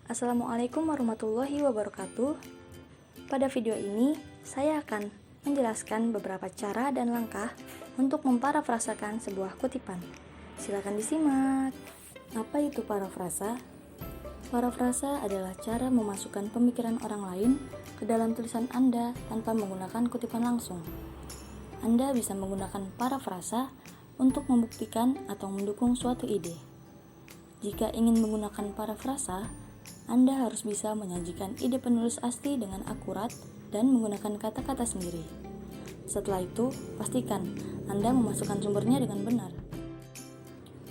Assalamualaikum warahmatullahi wabarakatuh. Pada video ini, saya akan menjelaskan beberapa cara dan langkah untuk memparafrasakan sebuah kutipan. Silakan disimak. Apa itu parafrasa? Parafrasa adalah cara memasukkan pemikiran orang lain ke dalam tulisan Anda tanpa menggunakan kutipan langsung. Anda bisa menggunakan parafrasa untuk membuktikan atau mendukung suatu ide. Jika ingin menggunakan parafrasa, Anda harus bisa menyajikan ide penulis asli dengan akurat dan menggunakan kata-kata sendiri. Setelah itu, pastikan Anda memasukkan sumbernya dengan benar.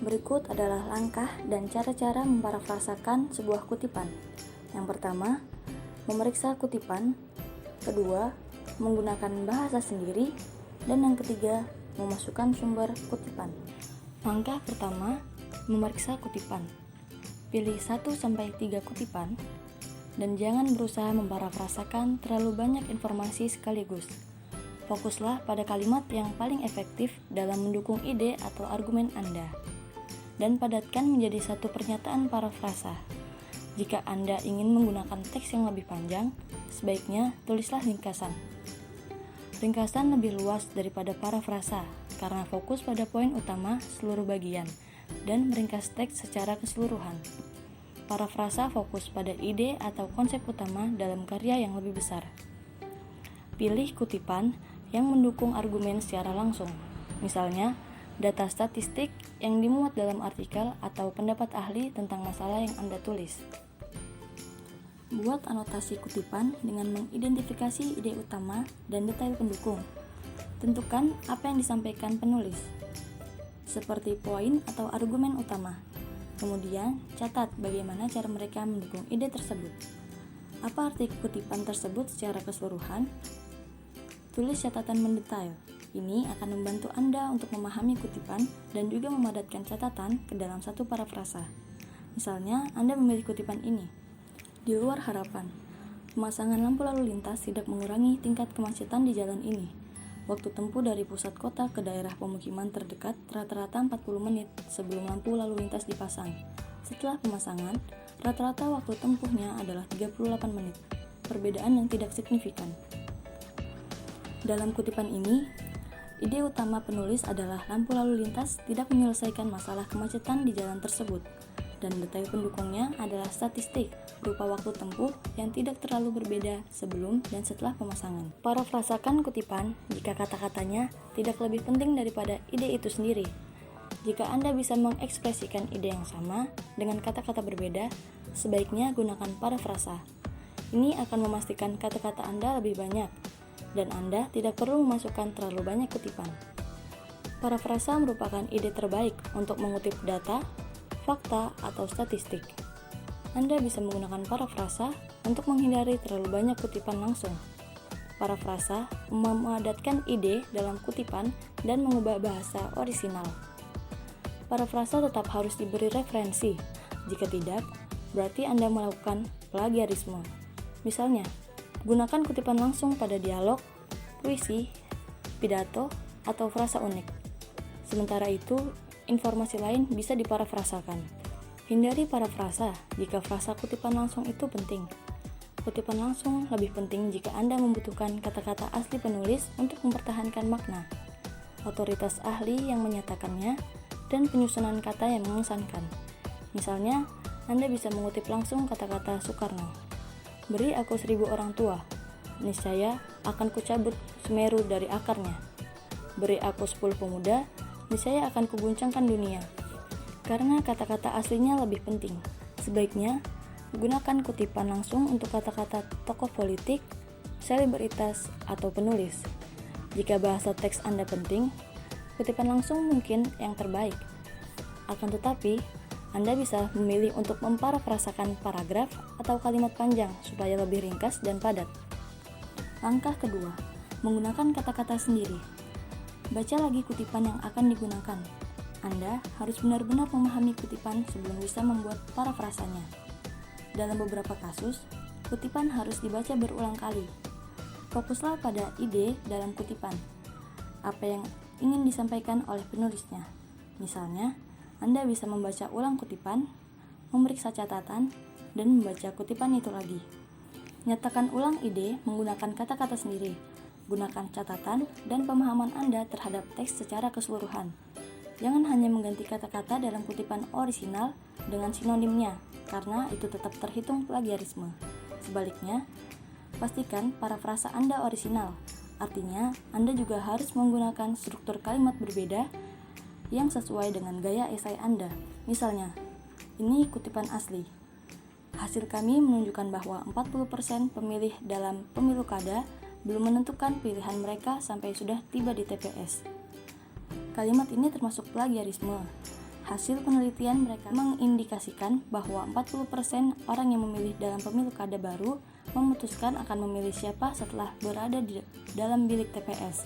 Berikut adalah langkah dan cara-cara memparafrasakan sebuah kutipan. Yang pertama, memeriksa kutipan. Kedua, menggunakan bahasa sendiri. Dan yang ketiga, memasukkan sumber kutipan. Langkah pertama, memeriksa kutipan. Pilih 1-3 kutipan dan jangan berusaha memparafrasakan terlalu banyak informasi sekaligus. Fokuslah pada kalimat yang paling efektif dalam mendukung ide atau argumen Anda dan padatkan menjadi satu pernyataan parafrasa. Jika Anda ingin menggunakan teks yang lebih panjang, sebaiknya tulislah ringkasan. Ringkasan lebih luas daripada parafrasa karena fokus pada poin utama seluruh bagian dan meringkas teks secara keseluruhan. Parafrasa fokus pada ide atau konsep utama dalam karya yang lebih besar. Pilih kutipan yang mendukung argumen secara langsung. Misalnya, data statistik yang dimuat dalam artikel atau pendapat ahli tentang masalah yang Anda tulis. Buat anotasi kutipan dengan mengidentifikasi ide utama dan detail pendukung. Tentukan apa yang disampaikan penulis, seperti poin atau argumen utama. Kemudian, catat bagaimana cara mereka mendukung ide tersebut. Apa arti kutipan tersebut secara keseluruhan? Tulis catatan mendetail. Ini akan membantu Anda untuk memahami kutipan dan juga memadatkan catatan ke dalam satu parafrasa. Misalnya, Anda memilih kutipan ini. Di luar harapan, pemasangan lampu lalu lintas tidak mengurangi tingkat kemacetan di jalan ini. Waktu tempuh dari pusat kota ke daerah pemukiman terdekat rata-rata 40 menit sebelum lampu lalu lintas dipasang. Setelah pemasangan, rata-rata waktu tempuhnya adalah 38 menit. Perbedaan yang tidak signifikan. Dalam kutipan ini, ide utama penulis adalah lampu lalu lintas tidak menyelesaikan masalah kemacetan di jalan tersebut. Dan detail pendukungnya adalah statistik berupa waktu tempuh yang tidak terlalu berbeda sebelum dan setelah pemasangan. Parafrasakan kutipan jika kata-katanya tidak lebih penting daripada ide itu sendiri. Jika Anda bisa mengekspresikan ide yang sama dengan kata-kata berbeda, sebaiknya gunakan parafrasa. Ini akan memastikan kata-kata Anda lebih banyak, dan Anda tidak perlu memasukkan terlalu banyak kutipan. Parafrasa merupakan ide terbaik untuk mengutip data, fakta, atau statistik. Anda bisa menggunakan parafrasa untuk menghindari terlalu banyak kutipan langsung. Parafrasa memadatkan ide dalam kutipan dan mengubah bahasa orisinal. Parafrasa tetap harus diberi referensi. Jika tidak, berarti Anda melakukan plagiarisme. Misalnya, gunakan kutipan langsung pada dialog, puisi, pidato, atau frasa unik. Sementara itu, informasi lain bisa diparafrasakan. Hindari parafrasa jika frasa kutipan langsung itu penting. Kutipan langsung lebih penting jika Anda membutuhkan kata-kata asli penulis untuk mempertahankan makna, otoritas ahli yang menyatakannya, dan penyusunan kata yang mengesankan. Misalnya, Anda bisa mengutip langsung kata-kata Soekarno. Beri aku 1000 orang tua, niscaya akan kucabut Semeru dari akarnya. Beri aku 10 pemuda, niscaya akan kuguncangkan dunia. Karena kata-kata aslinya lebih penting, sebaiknya gunakan kutipan langsung untuk kata-kata tokoh politik, selebritas, atau penulis. Jika bahasa teks Anda penting, kutipan langsung mungkin yang terbaik. Akan tetapi, Anda bisa memilih untuk memparafrasakan paragraf atau kalimat panjang supaya lebih ringkas dan padat. Langkah kedua, menggunakan kata-kata sendiri. Baca lagi kutipan yang akan digunakan. Anda harus benar-benar memahami kutipan sebelum bisa membuat parafrasanya. Dalam beberapa kasus, kutipan harus dibaca berulang kali. Fokuslah pada ide dalam kutipan. Apa yang ingin disampaikan oleh penulisnya. Misalnya, Anda bisa membaca ulang kutipan, memeriksa catatan, dan membaca kutipan itu lagi. Nyatakan ulang ide menggunakan kata-kata sendiri. Gunakan catatan dan pemahaman Anda terhadap teks secara keseluruhan. Jangan hanya mengganti kata-kata dalam kutipan orisinal dengan sinonimnya, karena itu tetap terhitung plagiarisme. Sebaliknya, pastikan parafrasa Anda orisinal. Artinya, Anda juga harus menggunakan struktur kalimat berbeda yang sesuai dengan gaya esai Anda. Misalnya, ini kutipan asli. Hasil kami menunjukkan bahwa 40% pemilih dalam pemilu kada belum menentukan pilihan mereka sampai sudah tiba di TPS. Kalimat ini termasuk plagiarisme. Hasil penelitian mereka mengindikasikan bahwa 40% orang yang memilih dalam pemilu kada baru memutuskan akan memilih siapa setelah berada di dalam bilik TPS.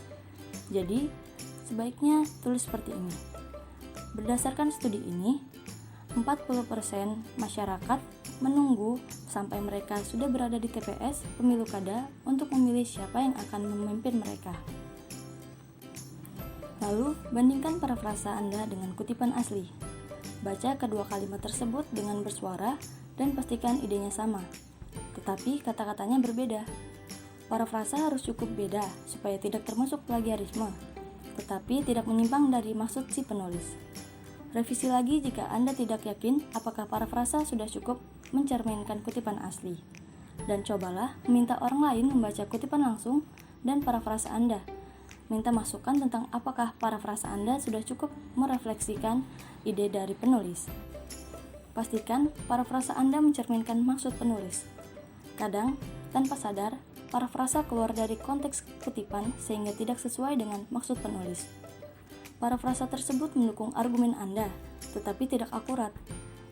Jadi, sebaiknya tulis seperti ini. Berdasarkan studi ini, 40% masyarakat menunggu sampai mereka sudah berada di TPS pemilu kada untuk memilih siapa yang akan memimpin mereka. Lalu, bandingkan parafrasa Anda dengan kutipan asli. Baca kedua kalimat tersebut dengan bersuara dan pastikan idenya sama, tetapi kata-katanya berbeda. Parafrasa harus cukup beda supaya tidak termasuk plagiarisme, tetapi tidak menyimpang dari maksud si penulis. Revisi lagi jika Anda tidak yakin apakah parafrasa sudah cukup mencerminkan kutipan asli. Dan cobalah meminta orang lain membaca kutipan langsung dan parafrasa Anda. Minta masukan tentang apakah parafrasa Anda sudah cukup merefleksikan ide dari penulis. Pastikan parafrasa Anda mencerminkan maksud penulis. Kadang, tanpa sadar, parafrasa keluar dari konteks kutipan sehingga tidak sesuai dengan maksud penulis. Parafrasa tersebut mendukung argumen Anda, tetapi tidak akurat.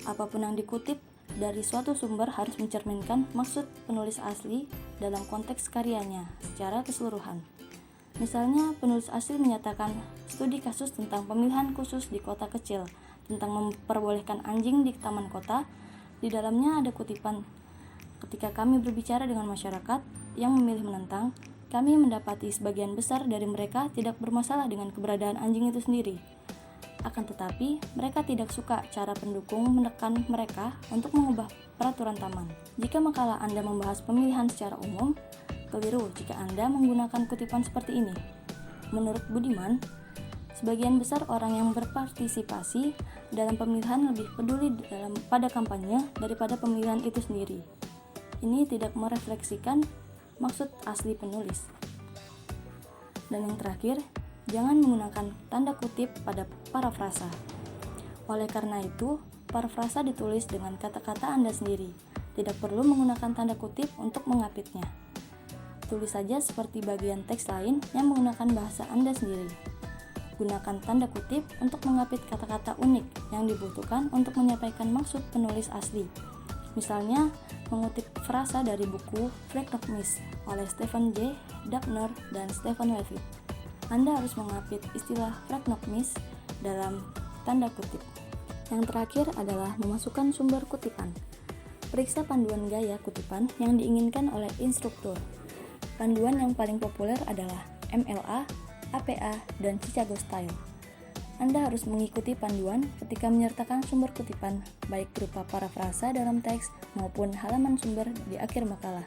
Apapun yang dikutip dari suatu sumber harus mencerminkan maksud penulis asli dalam konteks karyanya secara keseluruhan. Misalnya, penulis asli menyatakan studi kasus tentang pemilihan khusus di kota kecil, tentang memperbolehkan anjing di taman kota. Di dalamnya ada kutipan, ketika kami berbicara dengan masyarakat yang memilih menentang, kami mendapati sebagian besar dari mereka tidak bermasalah dengan keberadaan anjing itu sendiri. Akan tetapi, mereka tidak suka cara pendukung menekan mereka untuk mengubah peraturan taman. Jika makalah Anda membahas pemilihan secara umum, keliru jika Anda menggunakan kutipan seperti ini. Menurut Budiman, sebagian besar orang yang berpartisipasi dalam pemilihan lebih peduli pada kampanye daripada pemilihan itu sendiri. Ini tidak merefleksikan maksud asli penulis. Dan yang terakhir, jangan menggunakan tanda kutip pada parafrasa. Oleh karena itu, parafrasa ditulis dengan kata-kata Anda sendiri. Tidak perlu menggunakan tanda kutip untuk mengapitnya. Tulis saja seperti bagian teks lain yang menggunakan bahasa Anda sendiri. Gunakan tanda kutip untuk mengapit kata-kata unik yang dibutuhkan untuk menyampaikan maksud penulis asli. Misalnya, mengutip frasa dari buku Freakness oleh Stephen J. Dubner dan Stephen Levitt. Anda harus mengapit istilah Freakness dalam tanda kutip. Yang terakhir adalah memasukkan sumber kutipan. Periksa panduan gaya kutipan yang diinginkan oleh instruktur. Panduan yang paling populer adalah MLA, APA, dan Chicago Style. Anda harus mengikuti panduan ketika menyertakan sumber kutipan, baik berupa parafrasa dalam teks maupun halaman sumber di akhir makalah.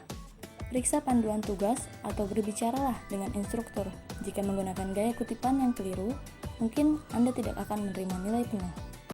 Periksa panduan tugas atau berbicaralah dengan instruktur. Jika menggunakan gaya kutipan yang keliru, mungkin Anda tidak akan menerima nilai penuh.